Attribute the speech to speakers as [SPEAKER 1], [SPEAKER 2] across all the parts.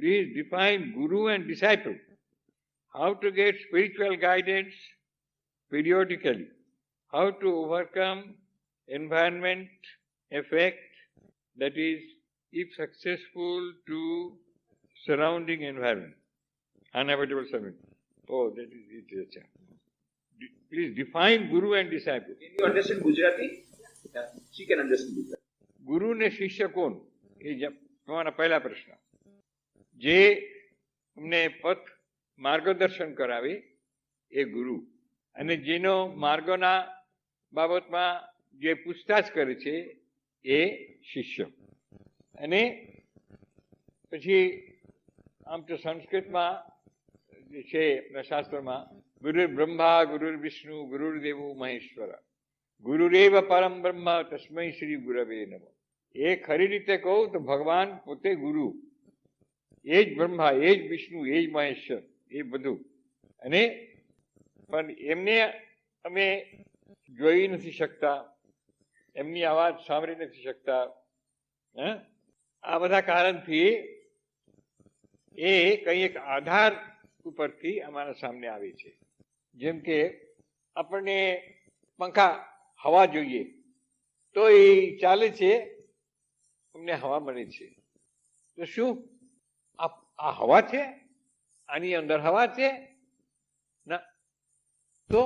[SPEAKER 1] please define guru and disciple. How to get spiritual guidance periodically. How to overcome environment effect, that is, if successful, to surrounding environment, unavoidable surrounding. Oh, that is it. Please define guru and disciple.
[SPEAKER 2] Can you understand Gujarati? Yeah, she can understand Gujarati.
[SPEAKER 1] ગુરુ ને શિષ્ય કોણ? એ તમારા પહેલા પ્રશ્ન. જે તમને પથ માર્ગદર્શન કરાવે એ ગુરુ, અને જેનો માર્ગોના બાબતમાં જે પૂછતાછ કરે છે એ શિષ્ય. અને પછી આમ તો સંસ્કૃતમાં જે છે આપણા શાસ્ત્રમાં ગુરુ બ્રહ્મા ગુરુ વિષ્ણુ ગુરુદેવો મહેશ્વર ગુરુરેવ પરમ બ્રહ્મ તસ્મૈ શ્રી ગુરવે નમઃ. એ ખરી રીતે કહું તો ભગવાન પોતે ગુરુ, એ જ બ્રહ્મા, એ જ વિષ્ણુ, એ જ મહેશ્વર, એ બધું. અને પણ એમને અમે જોઈ નથી શકતા, એમની અવાજ સાંભળી નથી શકતા. આ બધા કારણથી એ કંઈ એક આધાર ઉપરથી અમારા સામે આવે છે. જેમ કે આપણને પંખા હવા જોઈએ તો એ ચાલે છે, અમને હવા મળે છે. તો શું આ હવા છે? આની અંદર હવા છે ના? તો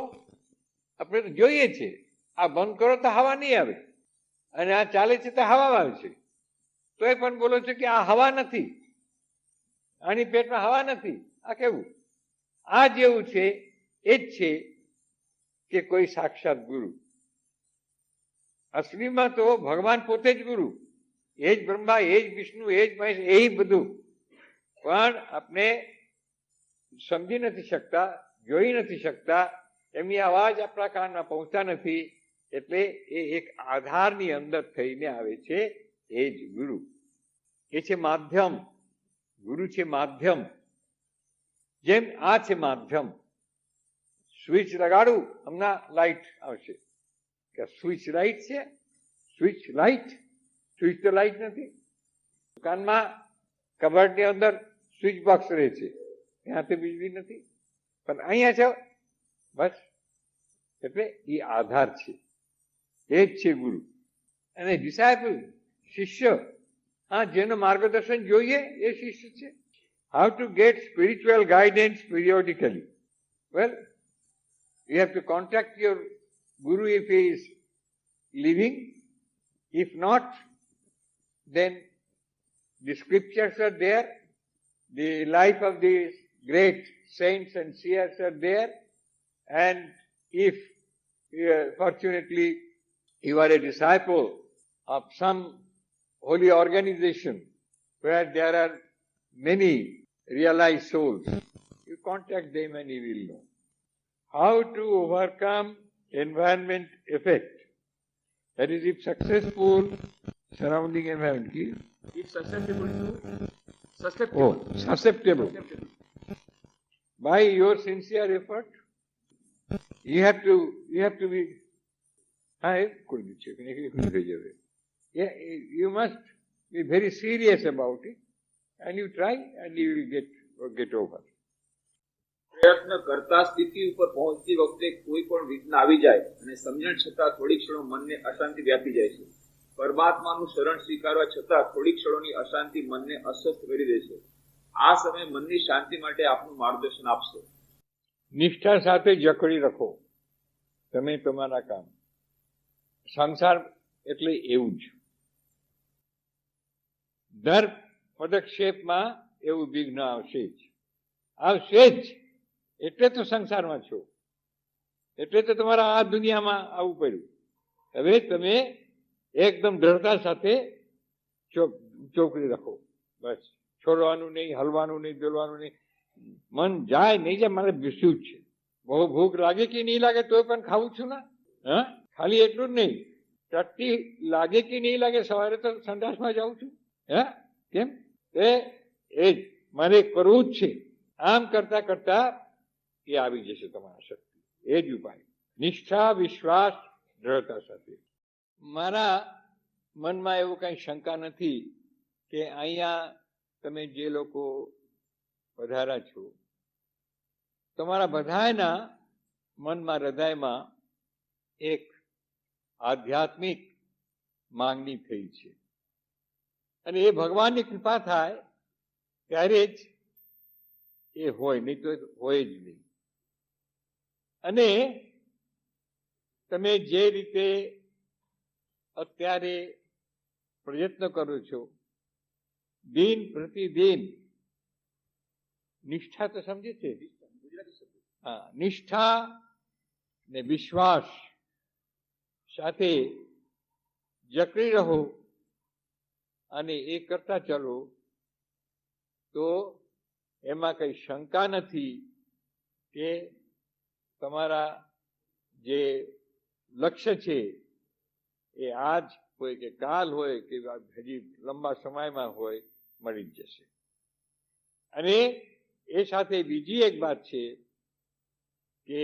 [SPEAKER 1] આપણે તો જોઈએ છે. આ બંધ કરો તો હવા નહીં આવે, અને આ ચાલે છે તો હવા આવે છે. તો એ પણ બોલો છો કે આ હવા નથી, આની પેટમાં હવા નથી. આ કેવું? આ જેવું છે એ જ છે કે કોઈ સાક્ષાત ગુરુ. અસલીમાં તો ભગવાન પોતે જ ગુરુ, એ જ બ્રહ્મા, એ જ વિષ્ણુ, એ જ મહેશ, એ બધું. પણ આપણે સમજી નથી શકતા, જોઈ નથી શકતા, એમની અવાજ આપણા કાનમાં પહોંચતા નથી. એટલે એ એક આધારની અંદર થઈને આવે છે, એ જ ગુરુ. એ છે માધ્યમ. ગુરુ છે માધ્યમ. જેમ આ છે માધ્યમ. સ્વિચ લગાડું, હમણાં લાઈટ આવશે. કે સ્વિચ લાઈટ છે? Switch light? સ્વિચ તો લાઈટ નથી. દુકાનમાં કબાટની અંદર સ્વિચ બોક્સ રહે છે, ત્યાં તો વીજળી નથી. પણ અહીંયા છે બસ. એટલે એ આધાર છે, એ જ છે ગુરુ. અને ડિસાઇપલ શિષ્ય, હા, જેનું માર્ગદર્શન જોઈએ એ શિષ્ય છે. How to get spiritual guidance periodically? Well, you have to contact your guru if he is living. If not, then the scriptures are there, the life of these great saints and seers are there, and if fortunately you are a disciple of some holy organization where there are many realized souls, you contact them and you will know. How to overcome environment effect, that is, if successful surrounding environment.
[SPEAKER 2] It's susceptible to
[SPEAKER 1] susceptible. By your sincere effort, you have to be. You must be very serious about it, and you try, and you will get over.
[SPEAKER 2] પ્રયત્ન કરતા સ્થિતિ ઉપર પહોંચતી વખતે કોઈ પણ વિઘ્ન આવી જાય અને સમજણ છતાં થોડી ક્ષણો મનને અશાંતિ વ્યાપી જાય છે. પરમાત્માનું શરણ સ્વીકારવા છતાં થોડી ક્ષણોની અશાંતિ મનને અસ્વસ્થ કરી દે છે. આ સમયે મનની શાંતિ માટે આપનું માર્ગદર્શન આપશો.
[SPEAKER 1] નિષ્ઠા સાથે જકડી રાખો તમે તમારા કામ. સંસાર એટલે એવું જ. દર પદક્ષેપમાં એવું વિઘ્ન આવશે જ. એટલે તો સંસારમાં છો, એટલે તો તમારા આ દુનિયામાં આવવું પડ્યું. હવે તમે એકદમ દ્રઢતા સાથે ચોકડી રાખો. બસ, છોડવાનું નહીં, હલવાનું નહીં, દોલવાનું નહીં. મન જાય નહીં જાય, મારે બેસ્યું જ છે. બહુ ભૂખ લાગે કે નહીં લાગે તોય પણ ખાવું છું ને. હા, ખાલી એટલું જ નહીં, ચટકી લાગે કે નહીં લાગે, સવારે તો સંડાસમાં જાઉં છું. હા, કેમ? એ જ મારે કરવું જ છે. આમ કરતા કરતા એ આવી જશે તમારા શક્તિ. એ જ ઉપાય. નિષ્ઠા, વિશ્વાસ, દ્રઢતા સાથે. મારા મનમાં એવું કઈ શંકા નથી કે અહીંયા તમે જે લોકો પધાર્યા છો, તમારા બધાના મનમાં હૃદયમાં એક આધ્યાત્મિક માંગણી થઈ છે, અને એ ભગવાનની કૃપા થાય ત્યારે જ એ હોય, નહીં તો હોય જ નહીં. અને તમે જે રીતે અત્યારે પ્રયત્ન કરો છો, દિન પ્રતિદિન નિષ્ઠા તો સમજે છે, હા, નિષ્ઠા ને વિશ્વાસ સાથે જકડી રહો અને એ કરતા ચાલો, તો એમાં કઈ શંકા નથી કે તમારા જે લક્ષ્ય છે એ આજ હોય કે કાલ હોય કે હજી લંબા સમયમાં હોય, મળી જ જશે. અને એ સાથે બીજી એક વાત છે કે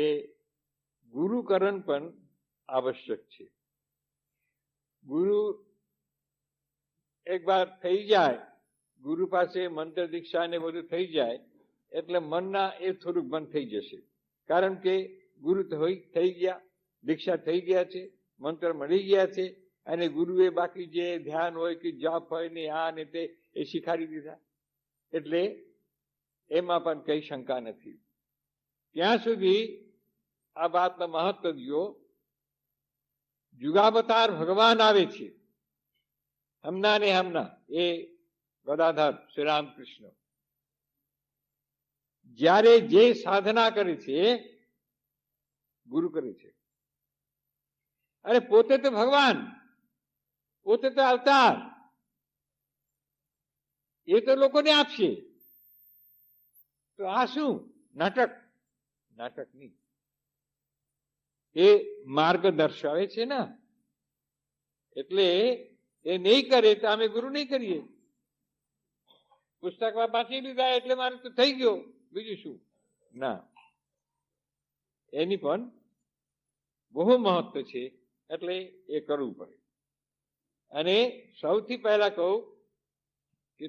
[SPEAKER 1] ગુરુકરણ પણ આવશ્યક છે. ગુરુ એક વાર થઈ જાય, ગુરુ પાસે મંત્ર દીક્ષા ને બધું થઈ જાય એટલે મનના એ થોડુંક બંધ થઈ જશે, કારણ કે ગુરુ તો થઈ ગયા, દીક્ષા થઈ ગયા છે, મંત્ર મળી ગયા છે, અને ગુરુએ બાકી જે ધ્યાન હોય કે જાપ હોય ને આ ને તે એ શીખાડી દીધા, એટલે એમાં પણ કઈ શંકા નથી. ત્યાં સુધી આ વાતનો મહત્વ જો, જુગાવતાર ભગવાન આવે છે, હમણાં ને હમણાં એ ગદાધર શ્રી રામકૃષ્ણ જ્યારે જે સાધના કરે છે ગુરુ કરે છે. અરે પોતે તો ભગવાન, પોતે તો અવતાર, એ તો લોકોને આપશે, તો આ શું નાટક? નાટક નહીં, એ માર્ગ દર્શાવે છે ને. એટલે એ નહીં કરે તો અમે ગુરુ નહીં કરીએ. પુસ્તકમાં વાંચી લીધા એટલે મારે તો થઈ ગયો, બીજું શું? ના, એની પણ બહુ મહત્વ છે, એટલે એ કરવું પડે. અને સૌથી પહેલા કહું કે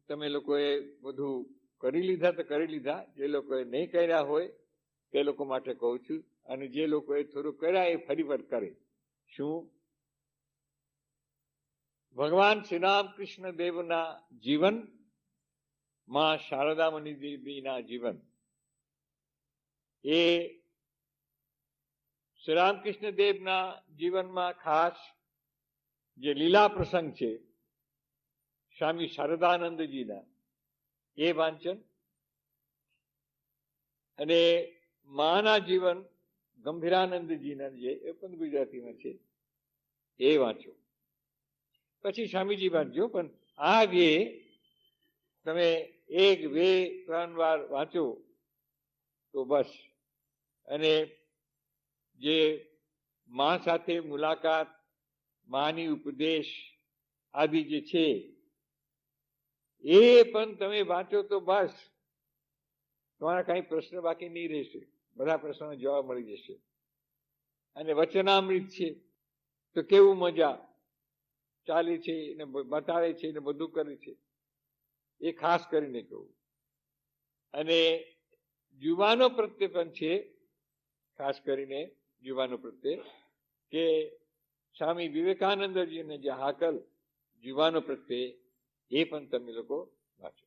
[SPEAKER 1] તમે લોકોએ બધું કરી લીધા તો કરી લીધા, જે લોકોએ નહીં કર્યા હોય તે લોકો માટે કહું છું, અને જે લોકોએ થોડું કર્યા એ ફરી વાર કરે. શું? ભગવાન શ્રી રામકૃષ્ણ દેવના જીવન, માં શારદામણી દેવીના જીવન, એ શ્રી રામકૃષ્ણ દેવના જીવનમાં ખાસ જે લીલા પ્રસંગ છે સ્વામી શારદાનંદજીના, એ વાંચન, અને માના જીવન ગંભીરાનંદજીના જે એ પણ ગુજરાતીમાં છે એ વાંચો. પછી સ્વામીજી વાંચજો, પણ આ જે તમે 1, 2, 3 વાર વાંચો તો બસ. અને જે મા સાથે મુલાકાત, માની ઉપદેશ આદિ જે છે એ પણ તમે વાંચો તો બસ, તમારા કઈ પ્રશ્ન બાકી નહીં રહેશે, બધા પ્રશ્નોનો જવાબ મળી જશે. અને વચનામૃત છે તો કેવું મજા ચાલે છે ને બતાવે છે ને બધું કરે છે, એ ખાસ કરીને કહું. અને યુવાનો પ્રત્યે પણ છે, ખાસ કરીને યુવાનો પ્રત્યે, કે સ્વામી વિવેકાનંદજીને જે હાકલ યુવાનો પ્રત્યે, એ પણ તમે લોકો વાંચો.